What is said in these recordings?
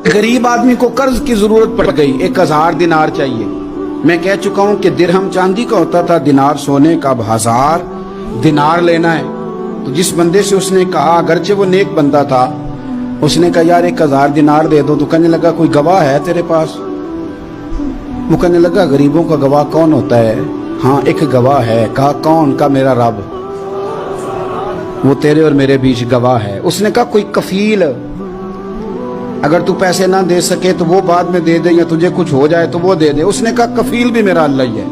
गरीब आदमी को कर्ज की जरूरत पड़ गई, 1000 दिनार चाहिए। मैं कह चुका हूं कि दिरहम चांदी का होता था, दिनार सोने का। अब 1000 दिनार लेना है। तो जिस बंदे से उसने कहा, अगरचे वो नेक बंदा था, उसने कहा यार 1000 दिनार दे दो। तो कहने लगा कोई गवाह है तेरे पास? वो कहने लगा गरीबों का गवाह कौन होता है? हाँ एक गवाह है। कहा कौन? का मेरा रब, वो तेरे और मेरे बीच गवाह है। उसने कहा कोई कफील, अगर तू पैसे ना दे सके तो वो बाद में दे दे, या तुझे कुछ हो जाए तो वो दे दे। उसने कहा कफील भी मेरा अल्लाह ही है।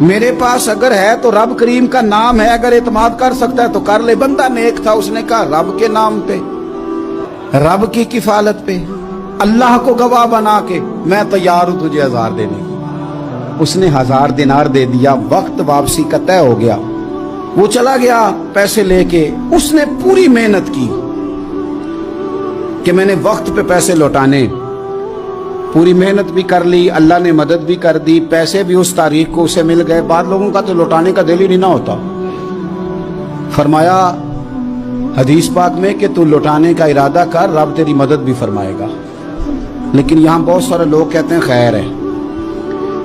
मेरे पास अगर है तो रब करीम का नाम है, अगर एतमाद कर सकता है तो कर ले। बंदा नेक था, उसने कहा रब के नाम पे, रब की किफालत पे, अल्लाह को गवाह बना के मैं तैयार हूं तुझे 1000 देने की। उसने 1000 दिनार दे दिया। वक्त वापसी का तय हो गया। वो चला गया पैसे लेके। उसने पूरी मेहनत की कि मैंने वक्त पे पैसे लौटाने, पूरी मेहनत भी कर ली, अल्लाह ने मदद भी कर दी, पैसे भी उस तारीख को उसे मिल गए। बाद लोगों का तो लौटाने का दिल ही नहीं ना होता। फरमाया हदीस पाक में कि तू लौटाने का इरादा कर, रब तेरी मदद भी फरमाएगा। लेकिन यहाँ बहुत सारे लोग कहते हैं खैर है,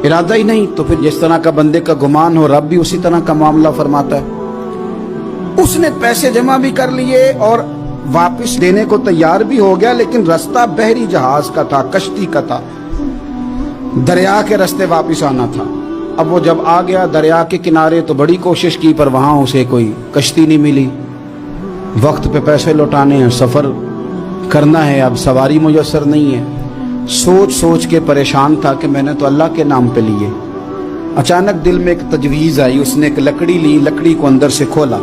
इरादा ही नहीं। तो फिर जिस तरह का बंदे का गुमान हो, रब भी उसी तरह का मामला फरमाता है। उसने पैसे जमा भी कर लिए और वापस देने को तैयार भी हो गया, लेकिन रास्ता बहरी जहाज का था, कश्ती का था, दरिया के रास्ते वापस आना था। अब वो जब आ गया दरिया के किनारे तो बड़ी कोशिश की, पर वहां उसे कोई कश्ती नहीं मिली। वक्त पे पैसे लौटाने हैं, सफर करना है, अब सवारी मुयस्सर नहीं है। सोच सोच के परेशान था कि मैंने तो अल्लाह के नाम पे लिए। अचानक दिल में एक तजवीज आई। उसने एक लकड़ी ली, लकड़ी को अंदर से खोला,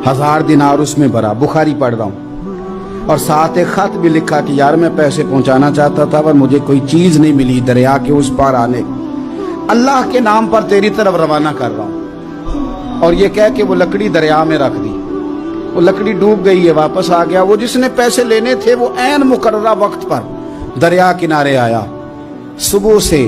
1000 दिनार उसमें भरा। बुखारी पढ़ रहा हूँ, और साथ एक खत भी लिखा कि यार मैं पैसे पहुंचाना चाहता था पर मुझे कोई चीज नहीं मिली दरिया के उस पार आने, अल्लाह के नाम पर तेरी तरफ रवाना कर रहा हूँ। और ये कह के वो लकड़ी दरिया में रख दी। वो लकड़ी डूब गई है, वापस आ गया। वो जिसने पैसे लेने थे वो ऐन मुकर्ररा वक्त पर दरिया किनारे आया। सुबह से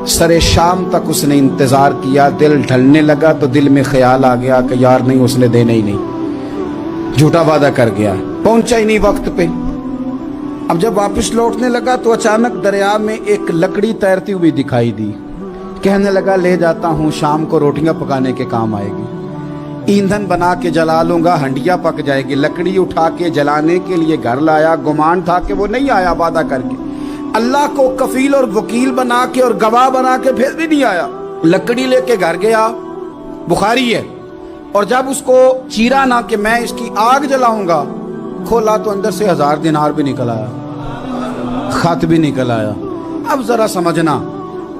सरे शाम तक उसने इंतजार किया। दिल ढलने लगा तो दिल में ख्याल आ गया कि यार नहीं, उसने देने ही नहीं, झूठा वादा कर गया, पहुंचा ही नहीं वक्त पे। अब जब वापस लौटने लगा तो अचानक दरिया में एक लकड़ी तैरती हुई दिखाई दी। कहने लगा ले जाता हूं, शाम को रोटियां पकाने के काम आएगी, ईंधन बना के जला लूंगा, हंडिया पक जाएगी। लकड़ी उठा के जलाने के लिए घर लाया। गुमान था कि वो नहीं आया वादा करके। अल्लाह को कफील और वकील बना के और गवाह बना के फिर भी नहीं आया। लकड़ी लेके घर गया, बुखारी है। और जब उसको चीरा ना कि मैं इसकी आग जलाऊंगा, खोला तो अंदर से 1000 दिनार भी निकल आया, खत भी निकल आया। अब जरा समझना,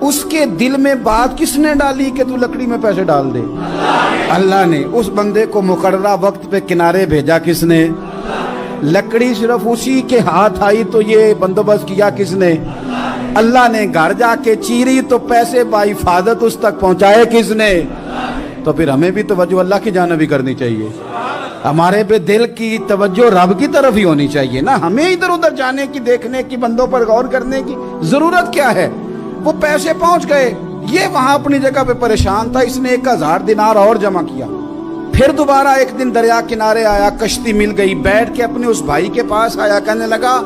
उसके दिल में बात किसने डाली कि तू लकड़ी में पैसे डाल दे? अल्लाह ने। उस बंदे को मुकर्ररा वक्त पे किनारे भेजा किसने? लकड़ी सिर्फ उसी के हाथ आई तो ये बंदोबस्त किया किसने? अल्लाह ने। घर जाके चीरी तो पैसे बाहिफाजत उस तक पहुंचाए किसने? तो फिर हमें भी तवज्जो अल्लाह की जानिब भी करनी चाहिए। हमारे पे दिल की तवज्जो रब की तरफ ही होनी चाहिए ना। हमें इधर उधर जाने की, देखने की, बंदों पर गौर करने की जरूरत क्या है? वो पैसे पहुंच गए, ये वहां अपनी जगह पे परेशान था। इसने 1000 दिनार और जमा किया। फिर दोबारा एक दिन दरिया किनारे आया, कश्ती मिल गई, बैठ के अपने उस भाई के पास आया। कहने लगा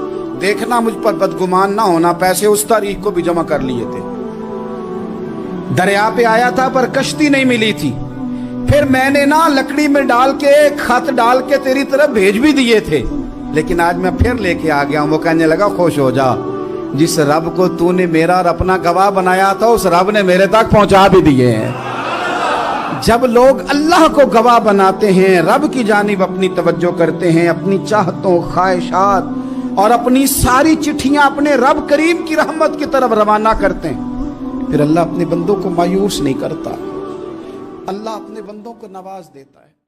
देखना मुझ पर बदगुमान ना होना, पैसे उस तारीख को भी जमा कर लिए थे। दरिया पे आया था पर कश्ती नहीं मिली थी। फिर मैंने ना लकड़ी में डाल के, खत डाल के तेरी तरफ भेज भी दिए थे, लेकिन आज मैं फिर लेके आ गया हूं। वो कहने लगा खुश हो जा, जिस रब को तूने मेरा और अपना गवाह बनाया था उस रब ने मेरे तक पहुंचा भी दिए हैं। जब लोग अल्लाह को गवाह बनाते हैं, रब की जानिब अपनी तवज्जो करते हैं, अपनी चाहतों, ख्वाहिशात और अपनी सारी चिट्ठियां अपने रब करीम की रहमत की तरफ रवाना करते हैं, फिर अल्लाह अपने बंदों को मायूस नहीं करता। अल्लाह अपने बंदों को नवाज देता है।